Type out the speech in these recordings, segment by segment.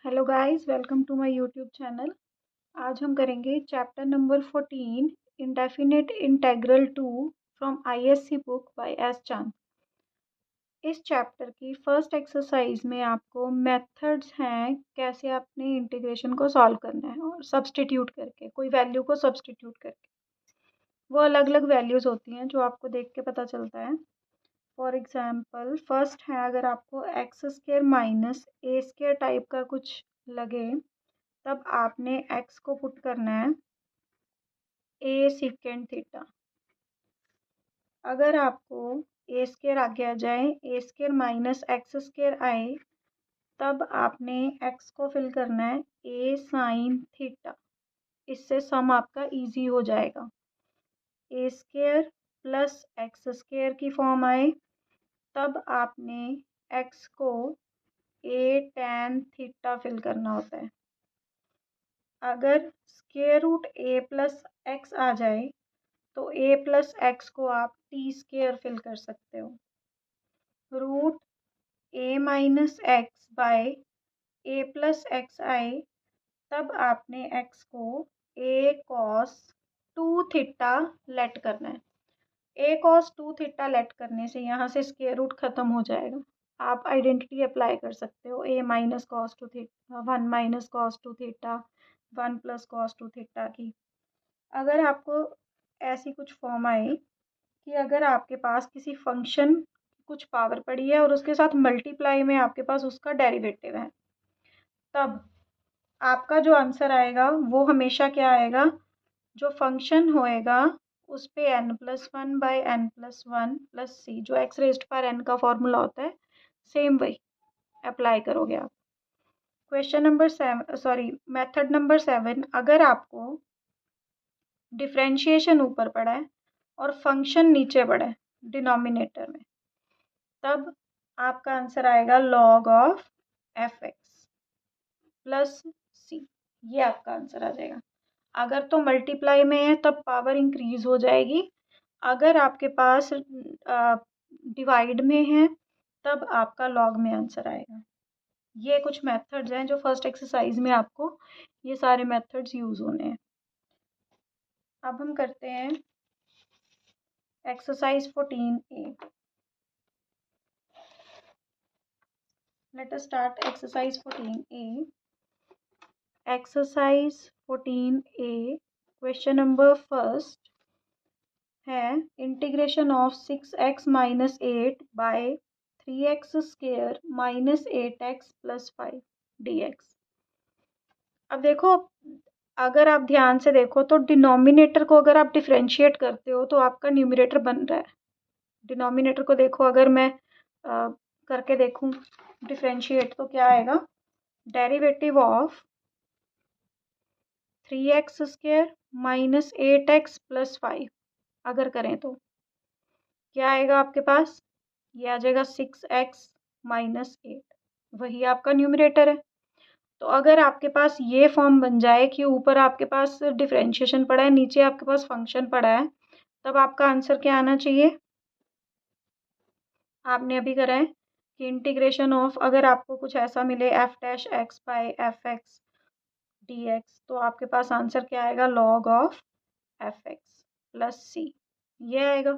Hello guys, welcome to my YouTube channel. आज हम करेंगे chapter number 14 indefinite integral 2 from ISC book by S Chand. इस chapter की first exercise में आपको मेथड्स हैं कैसे अपने इंटीग्रेशन को सॉल्व करना है और सब्स्टिट्यूट करके, कोई वैल्यू को सब्स्टिट्यूट करके। वो अलग अलग वैल्यूज़ होती हैं जो आपको देख के पता चलता है। फॉर एग्जाम्पल फर्स्ट है, अगर आपको एक्स स्क्र माइनस ए स्क्र टाइप का कुछ लगे तब आपने x को पुट करना है a सेकेंड थीटा। अगर आपको ए स्क्र आगे आ जाए, ए स्क्र माइनस एक्स स्क्र आए, तब आपने x को फिल करना है a साइन थीटा। इससे सम आपका इजी हो जाएगा। ए स्क्र प्लस एक्स स्क्र की फॉर्म आए तब आपने x को a tan थीटा फिल करना होता है। अगर square root a plus x आ जाए तो a प्लस एक्स को आप टी स्क्वायर फिल कर सकते हो। Root a minus x by a plus x आए तब आपने x को a कॉस 2 थीटा लेट करना है। a कॉस 2 थीटा लेट करने से यहाँ से स्क्वायर रूट खत्म हो जाएगा। आप आइडेंटिटी अप्लाई कर सकते हो, a minus cos 2 theta 1 minus cos 2 theta 1 plus cos 2 theta की। अगर आपको ऐसी कुछ फॉर्म आए कि अगर आपके पास किसी फंक्शन की कुछ पावर पड़ी है और उसके साथ मल्टीप्लाई में आपके पास उसका डेरिवेटिव है, तब आपका जो आंसर आएगा वो हमेशा क्या आएगा, जो फंक्शन होएगा उस पे n plus one by n plus one plus C, जो एक्स रेज्ड पावर n का फॉर्मूला होता है, सेम वही अप्लाई करोगे आप। Question number 7, sorry method number 7, अगर आपको डिफरेंशिएशन ऊपर पड़ा है और फंक्शन नीचे पड़ा है डिनोमिनेटर में, तब आपका आंसर आएगा log of f x plus सी। ये आपका आंसर आ जाएगा। अगर तो मल्टीप्लाई में है तब पावर इंक्रीज हो जाएगी। अगर आपके पास डिवाइड में है तब आपका लॉग में आंसर आएगा। ये कुछ मेथड्स हैं जो फर्स्ट एक्सरसाइज में आपको ये सारे मेथड्स यूज होने हैं। अब हम करते हैं exercise 14A। Let us start exercise 14A. Exercise 14A, question number first है integration of 6x minus 8 by 3x square minus 8x plus 5 dx। अब देखो, अगर आप ध्यान से देखो तो डिनोमिनेटर को अगर आप डिफरेंशिएट करते हो तो आपका न्यूमरेटर बन रहा है। डिनोमिनेटर को देखो, अगर मैं करके देखूं डिफरेंशिएट तो क्या आएगा, derivative of 3x square minus 8x plus 5 अगर करें तो क्या आएगा आपके पास, ये आ जाएगा 6x माइनस 8, वही आपका न्यूमरेटर है। तो अगर आपके पास ये फॉर्म बन जाए कि ऊपर आपके पास डिफरेंशिएशन पड़ा है, नीचे आपके पास फंक्शन पड़ा है, तब आपका आंसर क्या आना चाहिए। आपने अभी करा है कि इंटीग्रेशन ऑफ, अगर आपको कुछ ऐसा मिले f dash x by f x d x, तो आपके पास आंसर क्या आएगा, log of f x plus सी, ये आएगा।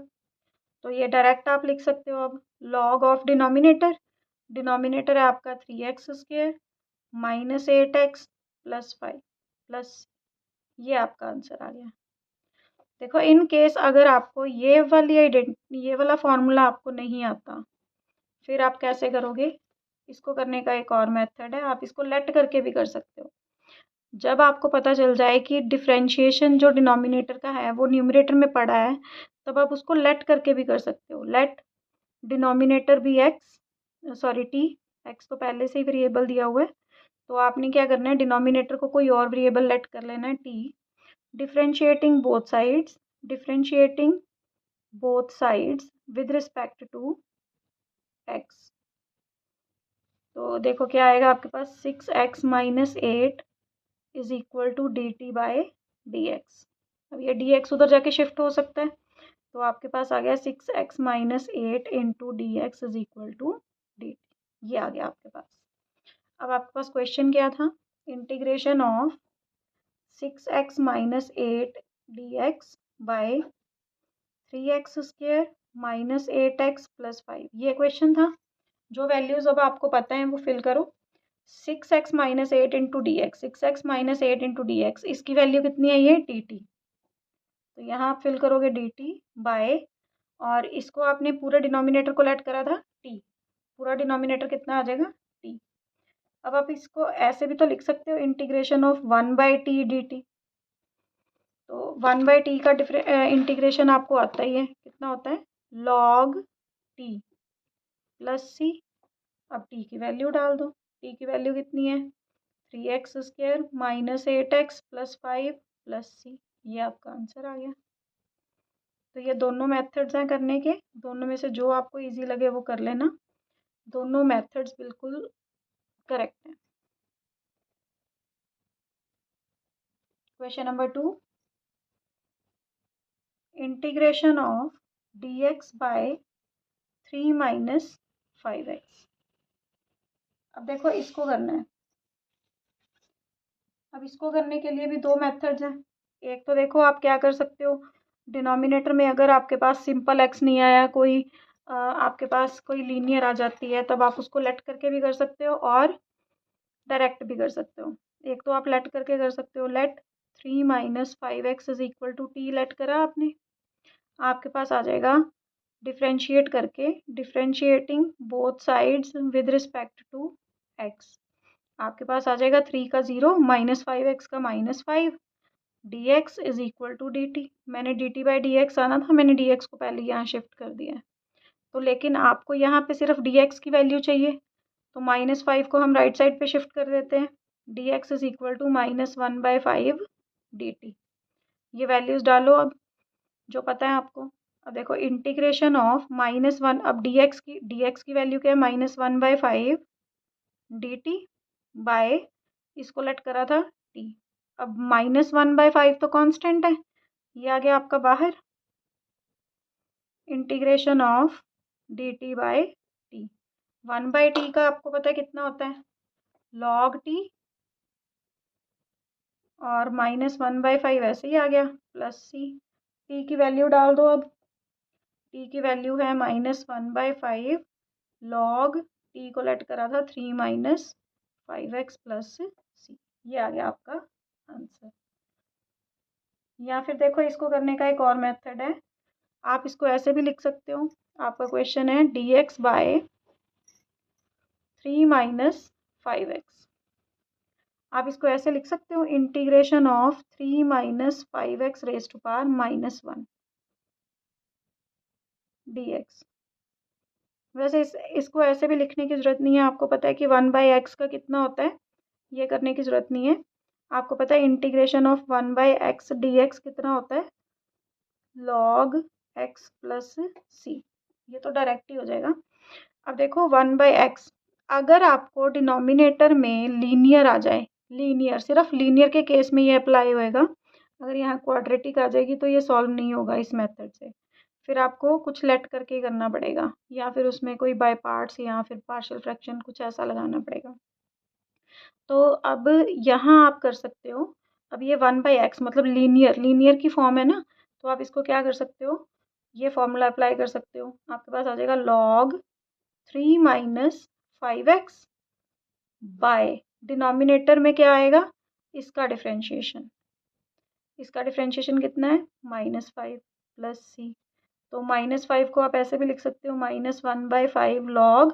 तो ये डायरेक्ट आप लिख सकते हो। अब लॉग ऑफ डिनोमिनेटर, डिनोमिनेटर है आपका 3x square minus 8x plus 5 plus, ये आपका आंसर आ गया। देखो, इन केस अगर आपको ये वाला फॉर्मूला आपको नहीं आता, फिर आप कैसे करोगे। इसको करने का एक और मेथड है, आप इसको लेट करके भी कर सकते हो। जब आपको पता चल जाए कि डिफरेंशिएशन जो डिनोमिनेटर का है वो न्यूमरेटर में पड़ा है, तब आप उसको लेट करके भी कर सकते हो। लेट डिनोमिनेटर भी टी, एक्स तो पहले से ही वेरिएबल दिया हुआ है, तो आपने क्या करना है, डिनोमिनेटर को कोई और वेरिएबल लेट कर लेना है t. Differentiating both sides with respect to x. तो देखो क्या आएगा आपके पास, 6x minus 8 is equal to d t by d x. अब ये डी एक्स उधर जाके शिफ्ट हो सकता है, तो आपके पास आ गया 6x minus 8 into d x is equal to d t, ये आ गया आपके पास। अब आपके पास क्वेश्चन क्या था, integration of 6x minus 8 dx by 3x square minus 8x plus 5, ये क्वेश्चन था। जो वैल्यूज अब आपको पता है वो फिल करो। 6x minus 8 into d x, 6x minus 8 into d x, इसकी वैल्यू कितनी है, ये dt, तो यहाँ आप फिल करोगे dt बाय, और इसको आपने पूरे डिनोमिनेटर को लेट करा था t, पूरा डिनोमिनेटर कितना आ जाएगा t। अब आप इसको ऐसे भी तो लिख सकते हो, इंटीग्रेशन ऑफ 1/t dt, तो 1/t का इंटीग्रेशन आपको आता ही है, कितना होता है log t प्लस c। अब t की वैल्यू डाल दो, t की वैल्यू कितनी है 3x square minus 8x plus 5 plus c, ये आपका आंसर आ गया। तो ये दोनों मेथड्स हैं करने के, दोनों में से जो आपको इजी लगे वो कर लेना, दोनों मेथड्स बिल्कुल करेक्ट हैं। Question number 2, integration of dx by 3 minus 5x। अब देखो इसको करना है, अब इसको करने के लिए भी दो मेथड्स हैं। एक तो देखो आप क्या कर सकते हो, डिनोमिनेटर में अगर आपके पास सिंपल एक्स नहीं आया, कोई आपके पास कोई लीनियर आ जाती है, तब आप उसको लेट करके भी कर सकते हो और डायरेक्ट भी कर सकते हो। एक तो आप लेट करके कर सकते हो, let 3 minus 5x is equal to t, let करा आपने, आपके पास आ जाएगा डिफ्रेंशिएट करके, differentiating both sides with respect to x, आपके पास आ जाएगा 3 का 0 माइनस 5x का minus 5, d x is equal to d t. मैंने d t by d x आना था, मैंने डी एक्स को पहले यहाँ शिफ्ट कर दिया है। तो लेकिन आपको यहाँ पे सिर्फ डी एक्स की वैल्यू चाहिए, तो माइनस 5 को हम राइट साइड पे शिफ्ट कर देते हैं, d x is equal to minus 1/5 d t. ये वैल्यूज़ डालो अब जो पता है आपको। अब देखो इंटीग्रेशन ऑफ -1, अब डी एक्स की वैल्यू क्या है -1/5 डी टी बाय, इसको लेट करा था टी। अब -1/5 तो कांस्टेंट है, ये आ गया आपका बाहर, integration of d t by t, 1/t का आपको पता है कितना होता है log t, और -1/5 ऐसे ही आ गया प्लस सी। t की वैल्यू डाल दो, अब t की वैल्यू है -1/5 log t को लेट करा था 3 माइनस 5x प्लस सी, ये आ गया आपका आंसर। या फिर देखो इसको करने का एक और मेथड है, आप इसको ऐसे भी लिख सकते हो, आपका क्वेश्चन है dx बाय 3 माइनस 5x, आप इसको ऐसे लिख सकते हो, integration of 3 minus 5x raise to power -1 dx। वैसे इसको ऐसे भी लिखने की ज़रूरत नहीं है, आपको पता है कि 1/x का कितना होता है, ये करने की ज़रूरत नहीं है। आपको पता है इंटीग्रेशन ऑफ 1/x dx कितना होता है log x प्लस सी, ये तो डायरेक्ट ही हो जाएगा। अब देखो 1/x, अगर आपको डिनोमिनेटर में लीनियर आ जाए, लीनियर, सिर्फ लीनियर के केस में ये अप्लाई होएगा, अगर यहाँ क्वाड्रेटिक आ जाएगी तो ये सॉल्व नहीं होगा इस मेथड से, फिर आपको कुछ लेट करके करना पड़ेगा, या फिर उसमें कोई बाय पार्ट्स या फिर पार्शियल फ्रैक्शन कुछ ऐसा लगाना पड़ेगा। तो अब यहाँ आप कर सकते हो, अब ये 1/x मतलब लीनियर की फॉर्म है ना, तो आप इसको क्या कर सकते हो, ये फॉर्मूला अप्लाई कर सकते हो, आपके पास आ जाएगा log 3 minus 5x bye, denominator में क्या आएगा, इसका डिफ्रेंशिएशन, इसका डिफ्रेंशिएशन कितना है -5 प्लस सी, तो -5 को आप ऐसे भी लिख सकते हो -1/5 log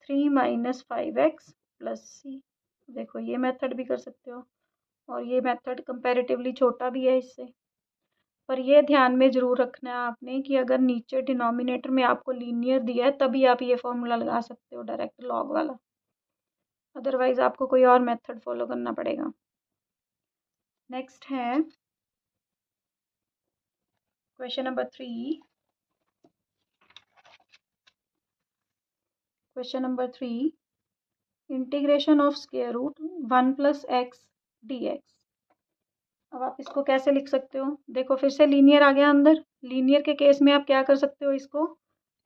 3 माइनस 5x प्लस सी। देखो ये मेथड भी कर सकते हो, और ये मेथड कंपैरेटिवली छोटा भी है इससे, पर ये ध्यान में ज़रूर रखना है आपने कि अगर नीचे डिनोमिनेटर में आपको लीनियर दिया है तभी आप ये फॉर्मूला लगा सकते हो डायरेक्ट लॉग वाला, अदरवाइज आपको कोई और मेथड फॉलो करना पड़ेगा। नेक्स्ट है question number 3, question number 3, integration of square root 1 plus x d x. अब आप इसको कैसे लिख सकते हो, देखो फिर से लीनियर आ गया अंदर, लीनियर के केस में आप क्या कर सकते हो, इसको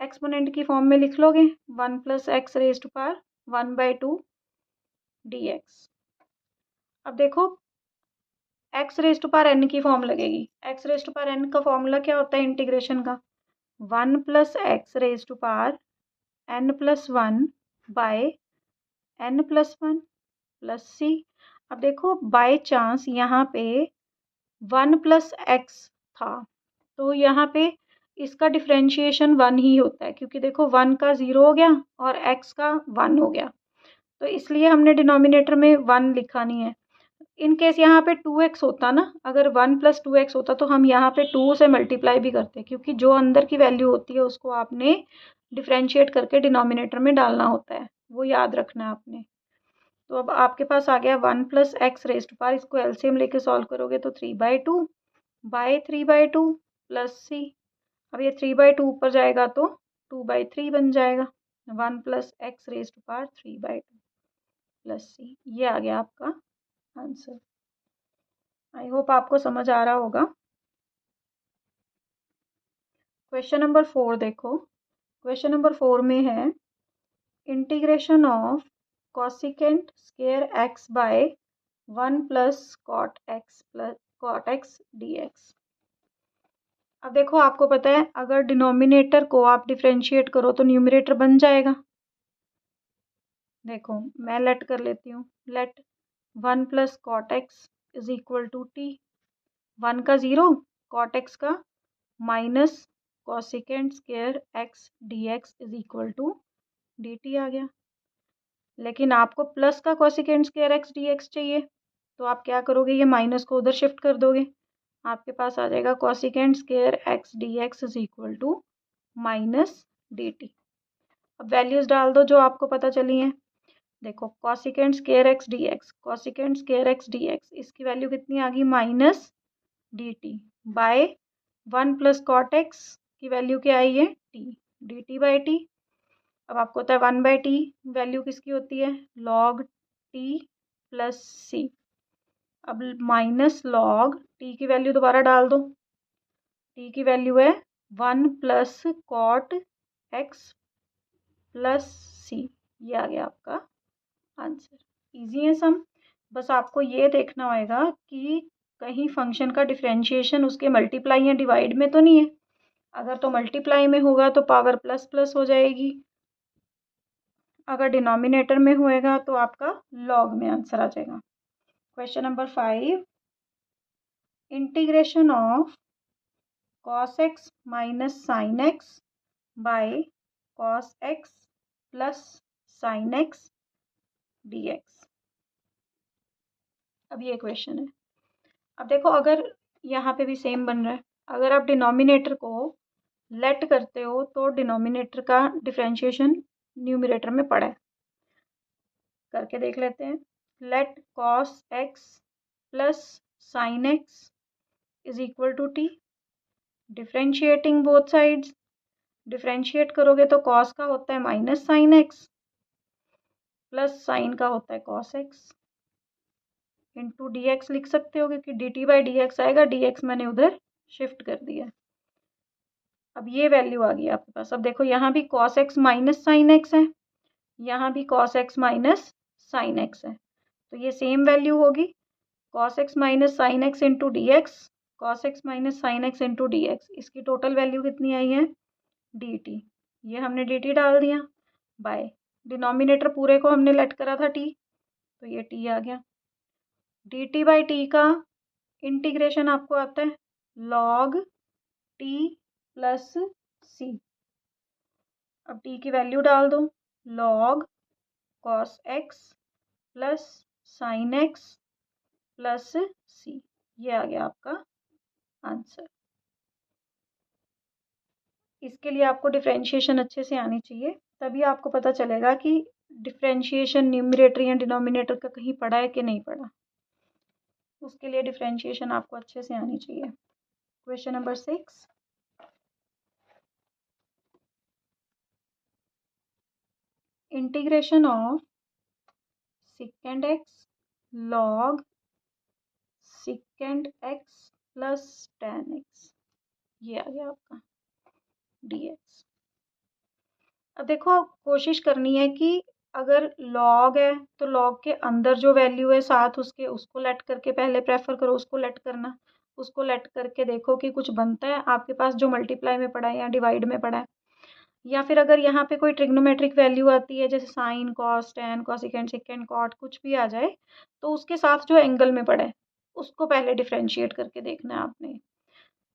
एक्सपोनेंट की फॉर्म में लिख लोगे, 1 plus x raise to power 1/2 dx। अब देखो x raise to power n की फॉर्म लगेगी। x raise to power n का फॉर्मूला क्या होता है इंटीग्रेशन का? 1 plus x raise to power n plus 1 by n plus 1 plus सी। अब देखो बाय चांस यहाँ पे 1 प्लस एक्स था, तो यहाँ पे इसका डिफ्रेंशिएशन 1 ही होता है, क्योंकि देखो 1 का 0 हो गया और x का 1 हो गया, तो इसलिए हमने डिनोमिनेटर में 1 लिखा नहीं है। इन केस यहाँ पे 2x होता ना, अगर 1 प्लस 2x होता तो हम यहाँ पे 2 से मल्टीप्लाई भी करते, क्योंकि जो अंदर की वैल्यू होती है उसको आपने डिफ्रेंशिएट करके डिनोमिनेटर में डालना होता है, वो याद रखना है आपने। तो अब आपके पास आ गया 1 plus x raise to power, इसको एलसीएम लेके सॉल्व करोगे तो 3/2 बाय 3/2 प्लस सी। अब ये 3/2 ऊपर जाएगा तो 2/3 बन जाएगा। 1 plus x raise to power 3/2 plus सी, ये आ गया आपका आंसर। आई होप आपको समझ आ रहा होगा। क्वेश्चन नंबर 4 देखो। क्वेश्चन नंबर 4 में है integration of cosecant square x by 1 plus cot x dx। अब देखो आपको पता है अगर डिनोमिनेटर को आप डिफ्रेंशिएट करो तो न्यूमरेटर बन जाएगा। देखो मैं लेट कर लेती हूँ, let 1 plus cot x is equal to t. 1 का 0, कॉट एक्स का minus cosecant square x dx is equal to dt आ गया। लेकिन आपको प्लस का कॉसिकेंट स्क्वायर एक्स dx चाहिए, तो आप क्या करोगे, ये माइनस को उधर शिफ्ट कर दोगे, आपके पास आ जाएगा cosecant square x dx is equal to minus dt। अब वैल्यूज डाल दो जो आपको पता चली हैं। देखो cosecant square x dx, cosecant square x dx, इसकी वैल्यू कितनी आ गई, minus dt by 1 plus cot x की वैल्यू क्या आई है, टी, dt बाई टी। अब आपको होता है 1/t, वैल्यू किसकी होती है, लॉग टी प्लस सी। अब माइनस लॉग टी की वैल्यू दोबारा डाल दो, टी की वैल्यू है 1 प्लस कॉट एक्स प्लस सी। ये आ गया आपका आंसर। इजी है सम, बस आपको ये देखना होगा कि कहीं फंक्शन का डिफरेंशिएशन उसके मल्टीप्लाई या डिवाइड में तो नहीं है। अगर तो मल्टीप्लाई में होगा तो पावर प्लस प्लस हो जाएगी, अगर डिनोमिनेटर में होएगा तो आपका लॉग में आंसर आ जाएगा। Question number 5, integration of cos x minus sine x by cos x plus sine x dx। अब ये क्वेश्चन है। अब देखो अगर यहाँ पे भी सेम बन रहा है, अगर आप डिनोमिनेटर को लेट करते हो तो डिनोमिनेटर का डिफरेंशिएशन न्यूमरेटर में पड़ा है, करके देख लेते हैं। Let cos x plus sine x is equal to t, differentiating both sides. Differentiate करोगे तो cos का होता है minus sine x plus sine का होता है cos x into d x लिख सकते हो, क्योंकि d t by d x आएगा, डी एक्स मैंने उधर शिफ्ट कर दिया। अब ये वैल्यू आ गई आपके पास। अब देखो यहाँ भी cos x minus sine x है, यहाँ भी cos x minus sine x है, तो ये सेम वैल्यू होगी cos x minus sine x into d x, cos x minus sine x into d x. इसकी टोटल वैल्यू कितनी आई है, डी टी। ये हमने डी टी डाल दिया बाय डिनोमिनेटर पूरे को हमने लेट करा था टी, तो ये टी आ गया। डी टी बाई टी का इंटीग्रेशन आपको आता है लॉग टी प्लस सी। अब टी की वैल्यू डाल दो, log cos x plus sine x plus सी। ये आ गया आपका आंसर। इसके लिए आपको डिफरेंशिएशन अच्छे से आनी चाहिए, तभी आपको पता चलेगा कि डिफरेंशिएशन न्यूमरेटर या डिनोमिनेटर का कहीं पड़ा है कि नहीं पड़ा। उसके लिए डिफरेंशिएशन आपको अच्छे से आनी चाहिए। Question number 6, integration of secant x log secant x plus tan x, ये आ गया आपका dx। अब देखो कोशिश करनी है कि अगर लॉग है तो लॉग के अंदर जो वैल्यू है साथ उसके, उसको लेट करके पहले प्रेफर करो, उसको लेट करना। उसको लेट करके देखो कि कुछ बनता है आपके पास जो मल्टीप्लाई में पड़ा है या डिवाइड में पड़ा है। या फिर अगर यहाँ पे कोई ट्रिग्नोमेट्रिक वैल्यू आती है जैसे sine, cos, tan, cosecant, secant, cot, कुछ भी आ जाए तो उसके साथ जो एंगल में पड़ा है उसको पहले डिफ्रेंशिएट करके देखना है आपने।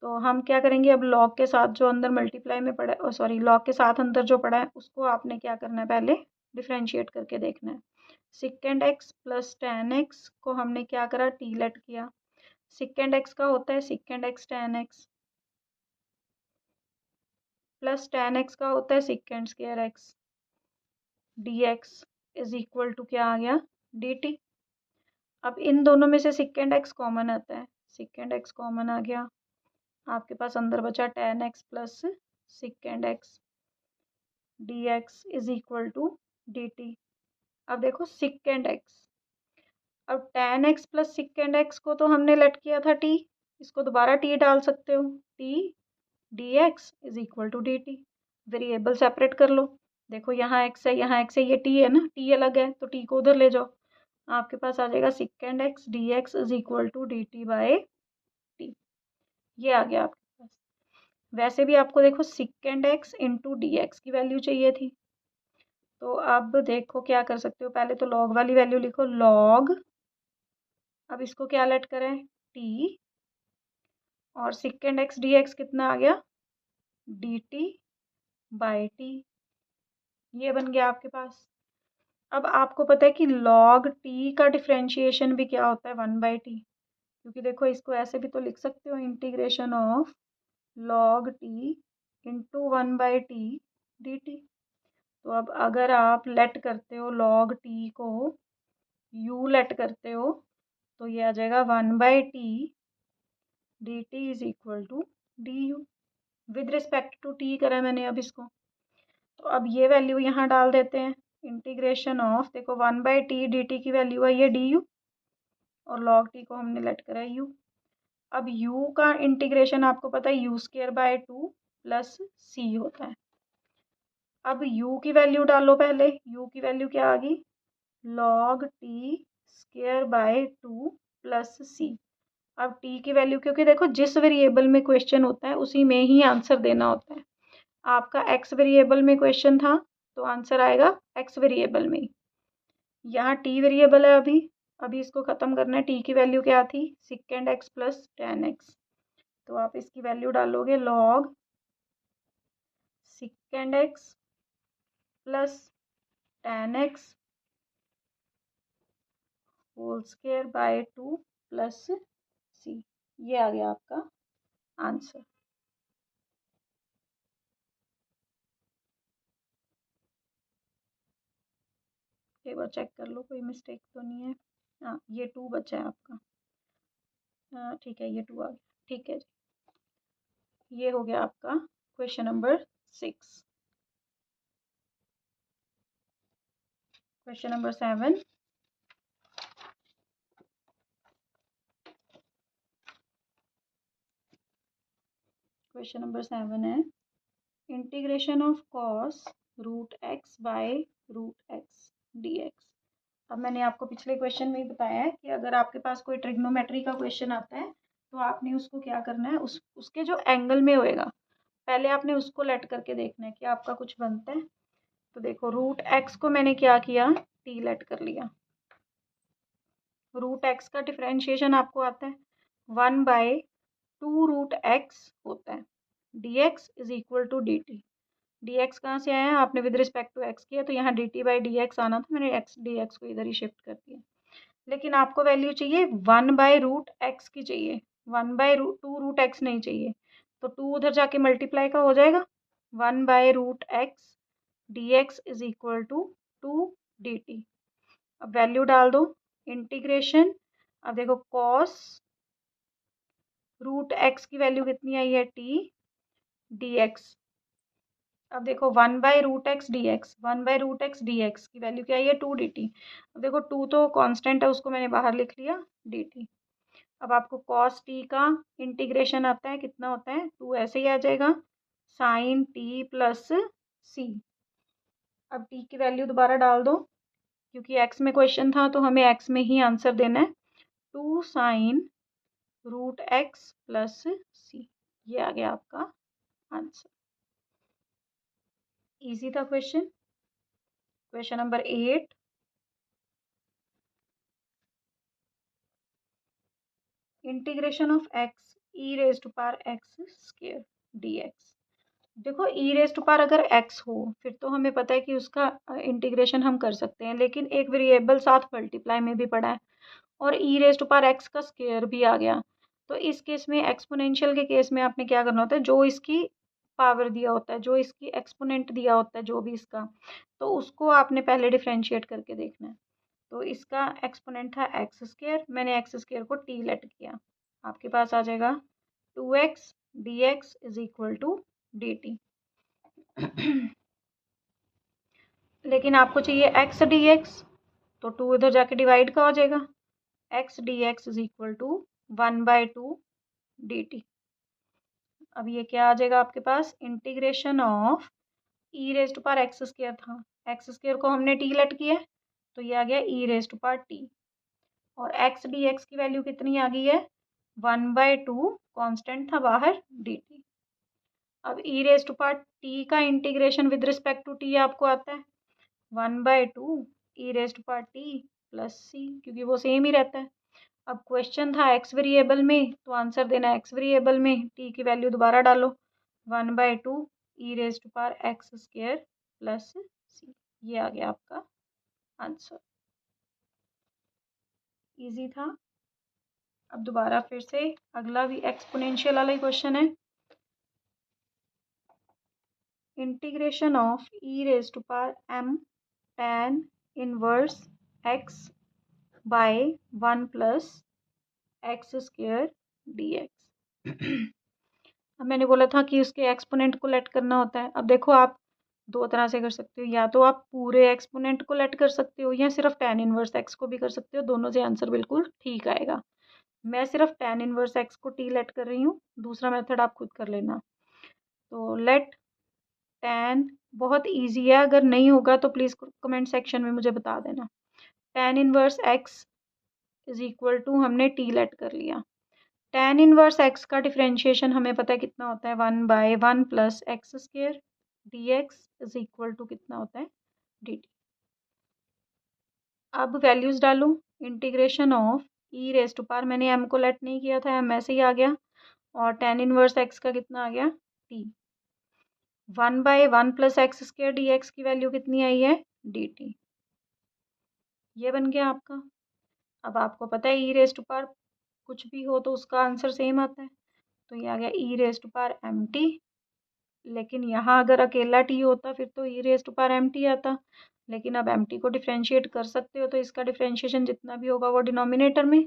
तो हम क्या करेंगे, अब लॉग के साथ जो अंदर मल्टीप्लाई में पड़ा है, सॉरी लॉग के साथ अंदर जो पड़ा है उसको आपने क्या करना है, पहले डिफ्रेंशिएट करके देखना है। Secant x plus tan x को हमने क्या करा, टी लेट किया। सिकेंड एक्स का होता है secant x tan x, plus tan x का होता है secant square x, d x is equal to क्या आ गया, डी टी। अब इन दोनों में से सिकेंड एक्स कॉमन आता है, सिकेंड एक्स कॉमन आ गया, आपके पास अंदर बचा tan x plus secant x, d x is equal to d t. अब देखो सिकेंड एक्स, अब tan x plus secant x को तो हमने लेट किया था टी, इसको दोबारा टी डाल सकते हो, t d x is equal to d t. Variable separate कर लो, देखो यहाँ एक्स है यहाँ एक्स है, ये टी है ना, टी अलग है तो टी को उधर ले जाओ, आपके पास आ जाएगा secant x d x is equal to d t by t. ये आ गया आपके पास। वैसे भी आपको देखो secant x into d x की वैल्यू चाहिए थी, तो अब देखो क्या कर सकते हो, पहले तो लॉग वाली वैल्यू लिखो, लॉग, अब इसको क्या लेट करें, टी, और सिकेंड एक्स डी एक्स कितना आ गया, डी टी बाई टी। ये बन गया आपके पास। अब आपको पता है कि लॉग टी का डिफ्रेंशिएशन भी क्या होता है, वन बाई टी, क्योंकि देखो इसको ऐसे भी तो लिख सकते हो, integration of log t into one by t d t. तो अब अगर आप लेट करते हो लॉग टी को यू लेट करते हो तो ये आ जाएगा one by t d t is equal to d u. With respect to t करा मैंने अब इसको, तो अब ये वैल्यू यहाँ डाल देते हैं, इंटीग्रेशन ऑफ, देखो one by t d T की वैल्यू है ये डी यू, और लॉग टी को हमने लेट करा है यू। अब यू का इंटीग्रेशन आपको पता है u square by two plus C होता है। अब u की वैल्यू डालो पहले, u की वैल्यू क्या आ गई, log t square by two plus सी। अब t की वैल्यू, क्योंकि देखो जिस वेरिएबल में क्वेश्चन होता है उसी में ही आंसर देना होता है। आपका x वेरिएबल में क्वेश्चन था तो आंसर आएगा x वेरिएबल में। यहाँ t वेरिएबल है अभी इसको ख़त्म करना है। t की वैल्यू क्या थी, secant x plus tan x, तो आप इसकी वैल्यू डालोगे log secant x plus tan x whole square by two plus सी। ये आ गया आपका आंसर। एक बार चेक कर लो कोई मिस्टेक तो नहीं है। हाँ ये टू बचा है आपका, ठीक है ये टू आ गया, ठीक है जी। ये हो गया आपका question number 6। Question number 7, question number 7 है integration of cos root x by root x d x. अब मैंने आपको पिछले क्वेश्चन में ही बताया है कि अगर आपके पास कोई ट्रिग्नोमेट्री का क्वेश्चन आता है तो आपने उसको क्या करना है, उसके जो एंगल में होएगा पहले आपने उसको लेट करके देखना है कि आपका कुछ बनता है। तो देखो रूट एक्स को मैंने क्या किया, टी लेट कर लिया। रूट एक्स का डिफ्रेंशिएशन आपको आता है, one by two root x होता है, d x is equal to d t. D x कहाँ से आया है, आपने विद रिस्पेक्ट टू एक्स किया तो यहाँ D t by d x आना था, मैंने एक्स डी एक्स को इधर ही शिफ्ट कर दिया। लेकिन आपको वैल्यू चाहिए वन बाय रूट एक्स की चाहिए, one by two root x नहीं चाहिए। तो टू उधर जाके मल्टीप्लाई का हो जाएगा, one by root x d x is equal to two d t. अब वैल्यू डाल दो, इंटीग्रेशन, अब देखो कॉस रूट एक्स की वैल्यू कितनी आई है, टी डी एक्स। अब देखो one by root x d x, one by root x d x की वैल्यू क्या है, टू डी टी। अब देखो टू तो कांस्टेंट है उसको मैंने बाहर लिख लिया, डी टी। अब आपको कॉस टी का इंटीग्रेशन आता है, कितना होता है, टू, ऐसे ही आ जाएगा साइन टी प्लस सी। अब टी की वैल्यू दोबारा डाल दो, क्योंकि एक्स में क्वेश्चन था तो हमें एक्स में ही आंसर देना है। 2 साइन रूट एक्स प्लस सी, ये आ गया आपका आंसर। इजी था क्वेश्चन। Question number 8, integration of x e raise to power x square d x. देखो ई रेज टू पावर अगर एक्स हो फिर तो हमें पता है कि उसका इंटीग्रेशन हम कर सकते हैं, लेकिन एक वेरिएबल साथ मल्टीप्लाई में भी पड़ा है और ई रेज टू पावर एक्स का स्क्वायर भी आ गया। तो इस केस में एक्सपोनेंशियल के केस में आपने क्या करना होता है, जो इसकी पावर दिया होता है, जो इसकी एक्सपोनेंट दिया होता है, जो भी इसका, तो उसको आपने पहले डिफ्रेंशिएट करके देखना है। तो इसका एक्सपोनेंट था एक्स स्क्वायर, मैंने एक्स स्क्वायर को टी लेट किया, आपके पास आ जाएगा 2x dx is equal to dt। लेकिन आपको चाहिए x dx, तो 2 इधर जाके डिवाइड का हो जाएगा, x dx is equal to 1/2 dt। अब ये क्या आ जाएगा आपके पास, integration of e raise to power x square था, एक्स स्क्वायर को हमने टी लेट किया तो ये आ गया e raise to power t, और एक्स डी एक्स की वैल्यू कितनी आ गई है, 1/2, कॉन्स्टेंट था बाहर dt। अब e raise to power t का integration with respect to t आपको आता है 1/2 e raise to power t plus C, क्योंकि वो सेम ही रहता है। अब क्वेश्चन था एक्स वेरिएबल में, तो आंसर देना एक्स वेरिएबल में, टी की वैल्यू दोबारा डालो 1/2 e raise to power x square plus सी, ये आ गया आपका आंसर। इजी था। अब दोबारा फिर से अगला भी एक्सपोनेंशियल वाला ही क्वेश्चन है, integration of e raise to power m tan inverse x by 1 plus x square d x. अब मैंने बोला था कि उसके एक्सपोनेंट को लेट करना होता है। अब देखो आप दो तरह से कर सकते हो, या तो आप पूरे एक्सपोनेंट को लेट कर सकते हो या सिर्फ tan इनवर्स x को भी कर सकते हो, दोनों से आंसर बिल्कुल ठीक आएगा। मैं सिर्फ tan इनवर्स x को t लेट कर रही हूँ, दूसरा मेथड आप खुद कर लेना। तो लेट tan बहुत इजी है, अगर नहीं होगा तो प्लीज़ कमेंट सेक्शन में मुझे बता देना। tan inverse x is equal to हमने t लेट कर लिया, tan इनवर्स x का डिफरेंशिएशन हमें पता है कितना होता है, 1/1 plus x square d x is equal to कितना होता है dt। अब वैल्यूज डालूं, integration of e raise to power, मैंने m को लेट नहीं किया था, m ऐसे ही आ गया, और tan इनवर्स x का कितना आ गया t, 1/1 plus x square d x की वैल्यू कितनी आई है dt, ये बन गया आपका। अब आपको पता है ई रेज टू पावर कुछ भी हो तो उसका आंसर सेम आता है, तो ये आ गया e raise to power m t, लेकिन यहाँ अगर अकेला टी होता फिर तो e raise to power m t आता, लेकिन अब एम टी को डिफ्रेंशिएट कर सकते हो तो इसका डिफ्रेंशिएशन जितना भी होगा वो डिनोमिनेटर में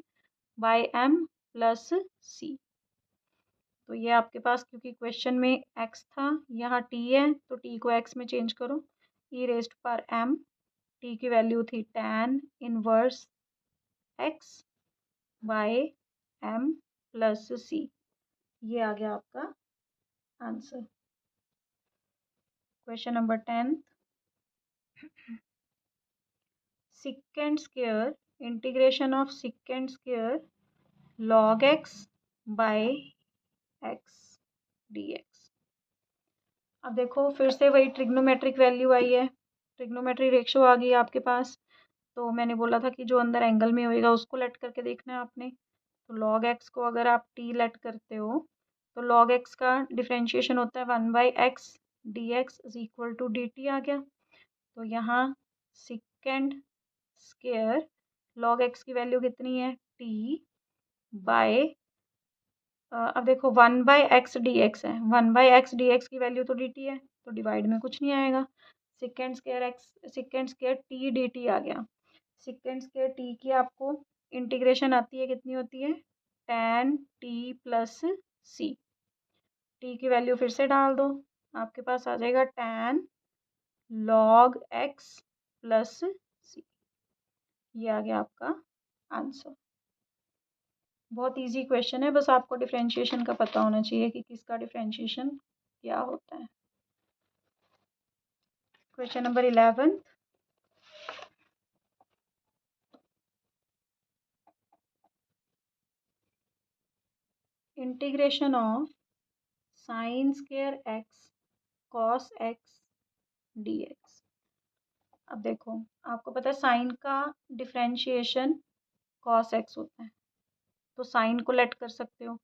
बाय एम प्लस सी। तो ये आपके पास, क्योंकि क्वेश्चन में एक्स था यहाँ टी है, तो टी को एक्स में चेंज करो, e raise to power m, t की वैल्यू थी tan inverse x by m plus सी, ये आ गया आपका answer. Question number 10, secant square, integration of secant square log x by x dx। अब देखो फिर से वही ट्रिग्नोमेट्रिक वैल्यू आई है, ट्रिग्नोमेट्रिक रेशियो आ गई आपके पास, तो मैंने बोला था कि जो अंदर एंगल में होएगा उसको लेट करके देखना है आपने। तो log x को अगर आप t लेट करते हो तो log x का डिफ्रेंशिएशन होता है 1/x dx is equal to dt आ गया। तो यहाँ secant स्क्वायर log x की वैल्यू कितनी है t बाय, अब देखो 1/x dx है, 1/x dx की वैल्यू तो dt है, तो डिवाइड में कुछ नहीं आएगा, secant square x secant square t dt आ गया। secant स्क्वायर t की आपको इंटीग्रेशन आती है, कितनी होती है tan t plus c, t की वैल्यू फिर से डाल दो, आपके पास आ जाएगा tan log x plus c, ये आ गया आपका आंसर। बहुत इजी क्वेश्चन है, बस आपको डिफरेंशिएशन का पता होना चाहिए कि किसका डिफरेंशिएशन क्या होता है। Question number 11, integration of sine square x cos x dx। अब देखो, आपको पता है साइन का डिफरेंशिएशन कॉस एक्स होता है, तो साइन को लेट कर सकते हो।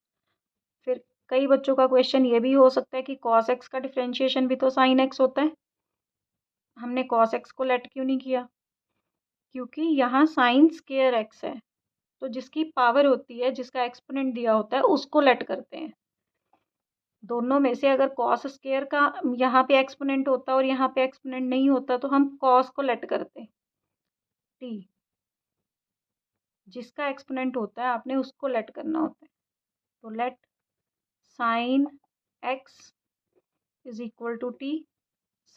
फिर कई बच्चों का क्वेश्चन ये भी हो सकता है कि कॉस एक्स का डिफरेंशिएशन भी तो साइन एक्स होता है, हमने कॉस एक्स को लेट क्यों नहीं किया? क्योंकि यहाँ साइन स्क्वायर एक्स है, तो जिसकी पावर होती है, जिसका एक्सपोनेंट दिया होता है, उसको लेट करते हैं। दोनों में से अगर कॉस स्क्वायर का यहाँ पे एक्सपोनेंट होता और यहाँ पे एक्सपोनेंट नहीं होता तो हम कॉस को लेट करते। टी जिसका एक्सपोनेंट होता है आपने उसको लेट करना होता है। तो let sine x is equal to t.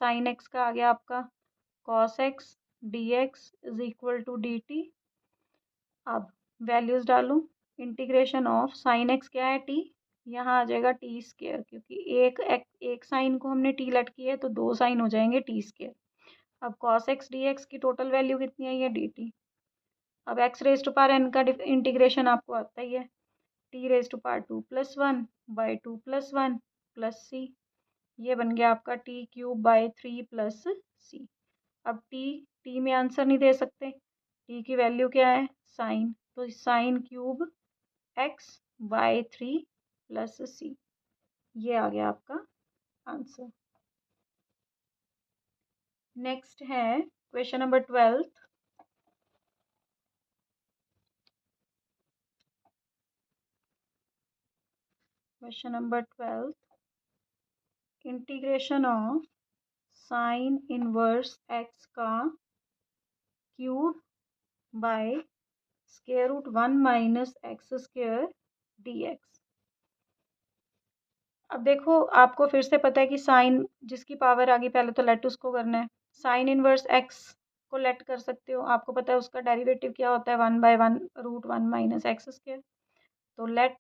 Sine x का आ गया आपका cos x d x is equal to d t. अब वैल्यूज डालो। इंटीग्रेशन ऑफ साइन एक्स क्या है टी, यहाँ आ जाएगा टी स्क्वायर, क्योंकि एक साइन को हमने टी लेट किया है तो दो साइन हो जाएंगे टी स्क्वायर। अब कॉस एक्स डी एक्स की टोटल वैल्यू कितनी आई है डी टी। अब x raise to power n का इंटीग्रेशन आपको आता ही है, t raise to power 2+1 by 2+1 plus सी। ये बन गया आपका टी क्यूब बाई 3 प्लस सी। अब टी में आंसर नहीं दे सकते, टी की वैल्यू क्या है साइन, तो sine cube x by 3 plus सी। ये आ गया आपका आंसर। नेक्स्ट है question number 12। Question number 12, integration of sine inverse x का cube by square root 1 minus x square dx। अब देखो, आपको फिर से पता है कि साइन जिसकी पावर आ गई पहले तो लेट उसको करना है। साइन इनवर्स एक्स को लेट कर सकते हो, आपको पता है उसका डेरिवेटिव क्या होता है 1/1 रूट 1 माइनस एक्स स्क्वायर। तो let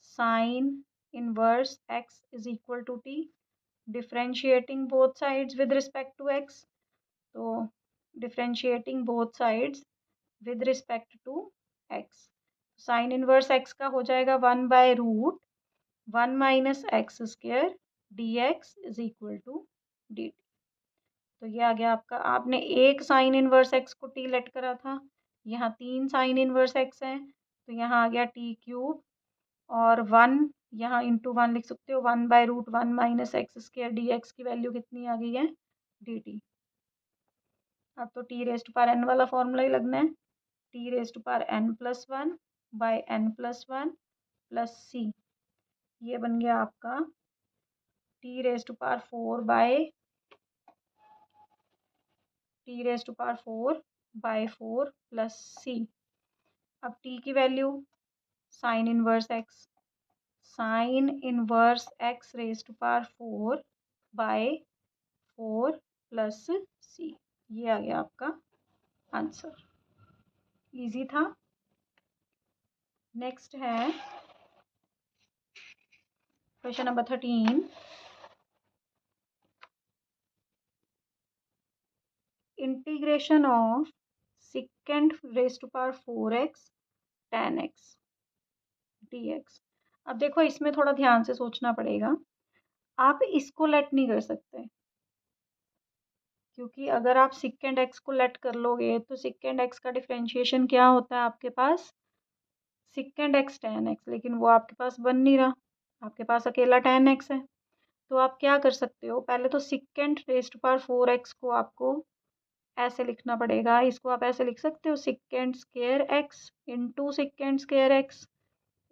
sine inverse x is equal to t, differentiating both sides with respect to x. तो differentiating both sides with respect to x, sine inverse x का हो जाएगा 1/√1 minus x square d x is equal to d t. तो ये आ गया आपका, आपने एक साइन इनवर्स एक्स को टी लेट करा था, यहाँ 3 साइन इनवर्स एक्स हैं, तो यहाँ आ गया टी क्यूब और 1 यहाँ इंटू 1 लिख सकते हो, 1/√1 minus x square d x की वैल्यू कितनी आ गई है डी टी। अब तो t raise to power n वाला फॉर्मूला ही लगना है, t raise to power n+1 by n+1 plus सी। ये बन गया आपका t raise to power 4 by t raise to power 4 by 4 plus सी। अब टी की value sine inverse x, sine inverse x raise to power 4 by 4 plus सी। ये आ गया आपका आंसर। इजी था। नेक्स्ट है question number 13, integration of secant raise to power 4x tan x dx। अब देखो, इसमें थोड़ा ध्यान से सोचना पड़ेगा, आप इसको लेट नहीं कर सकते, क्योंकि अगर आप सेकेंड एक्स को लेट कर लोगे तो सेकेंड एक्स का डिफरेंशिएशन क्या होता है आपके पास सेकेंड एक्स tan x, लेकिन वो आपके पास बन नहीं रहा, आपके पास अकेला tan x है। तो आप क्या कर सकते हो, पहले तो second raise to power 4x को आपको ऐसे लिखना पड़ेगा, इसको आप ऐसे लिख सकते हो second square x into second square x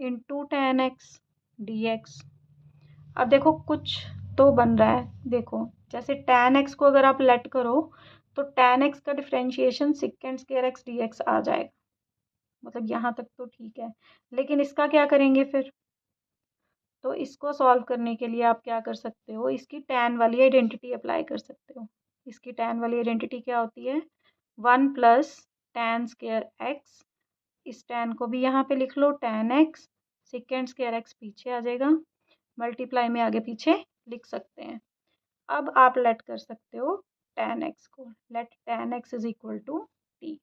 into tan x dx। अब देखो कुछ तो बन रहा है, देखो जैसे tan x को अगर आप लेट करो तो tan x का differentiation second square x dx आ जाएगा, मतलब यहाँ तक तो ठीक है। लेकिन इसका क्या करेंगे फिर, तो इसको सॉल्व करने के लिए आप क्या कर सकते हो, इसकी tan वाली आइडेंटिटी अप्लाई कर सकते हो। इसकी tan वाली आइडेंटिटी क्या होती है 1 प्लस tan स्क्वायर एक्स, इस tan को भी यहाँ पे लिख लो tan x, second square x पीछे आ जाएगा, मल्टीप्लाई में आगे पीछे लिख सकते हैं। अब आप लेट कर सकते हो tan x को, let tan x is equal to t।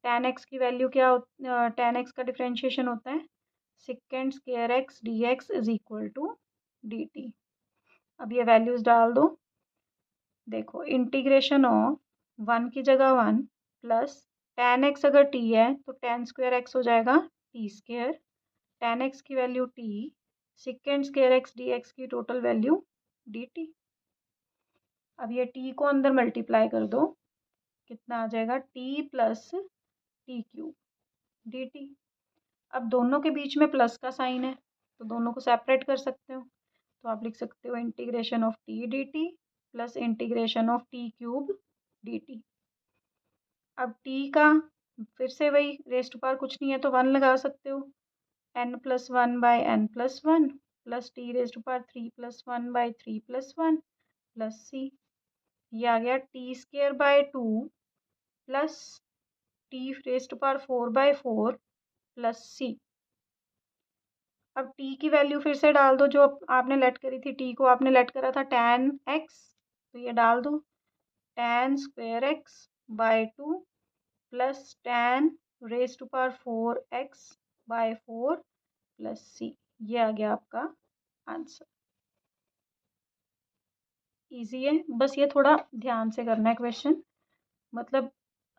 tan x की वैल्यू क्या tan x का डिफ्रेंशिएशन होता है secant square x dx is equal to dt। अब ये वैल्यूज डाल दो, देखो इंटीग्रेशन ऑफ 1 की जगह 1 प्लस tan x अगर t है तो tan स्क्वायर x हो जाएगा t स्क्वायर, tan x की value t, second square x dx की टोटल वैल्यू dt। अब ये t को अंदर मल्टीप्लाई कर दो, कितना आ जाएगा t plus T cube dt। अब दोनों के बीच में प्लस का साइन है तो दोनों को सेपरेट कर सकते हो, तो आप लिख सकते हो integration of T dt plus integration of T cube dt। अब t का फिर से वही रेस्ट टू पावर कुछ नहीं है तो 1 लगा सकते हो, n plus 1 by n plus 1 plus t raised to power 3 plus 1 by 3 plus 1 plus सी। ये आ गया t square by 2 plus t raised to power 4 by 4 plus सी। अब t की वैल्यू फिर से डाल दो, जो आपने लेट करी थी, t को आपने लेट करा था tan x, तो ये डाल दो tan square x by 2 plus tan raise to power 4x by 4 plus सी। ये आ गया आपका आंसर। इजी है, बस ये थोड़ा ध्यान से करना है क्वेश्चन, मतलब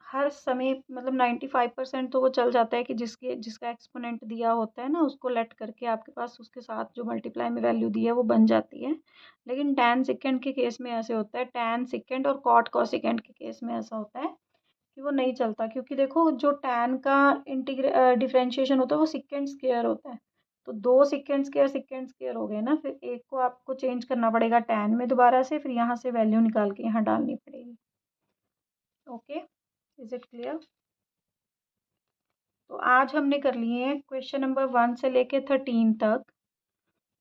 हर समय मतलब 95% तो वो चल जाता है कि जिसका एक्सपोनेंट दिया होता है ना उसको लेट करके आपके पास उसके साथ जो मल्टीप्लाई में वैल्यू दी है वो बन जाती है। लेकिन टैन सेकेंड के केस में ऐसे होता है, टैन सेकेंड और कॉट कोसेकेंड के केस में ऐसा होता है कि वो नहीं चलता, क्योंकि देखो जो टैन का डिफ्रेंशिएशन होता है वो सेकेंड स्क्वायर होता है, तो दो सेकेंड स्क्वायर हो गए ना, फिर एक को आपको चेंज करना पड़ेगा टैन में दोबारा से, फिर यहाँ से वैल्यू निकाल के यहाँ डालनी पड़ेगी। Okay, is it clear? तो आज हमने कर लिए हैं क्वेश्चन नंबर 1 से लेके 13 तक,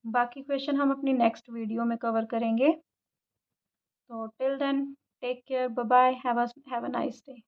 बाकी क्वेश्चन हम अपनी नेक्स्ट वीडियो में कवर करेंगे। तो till then take care, bye bye, have a nice day.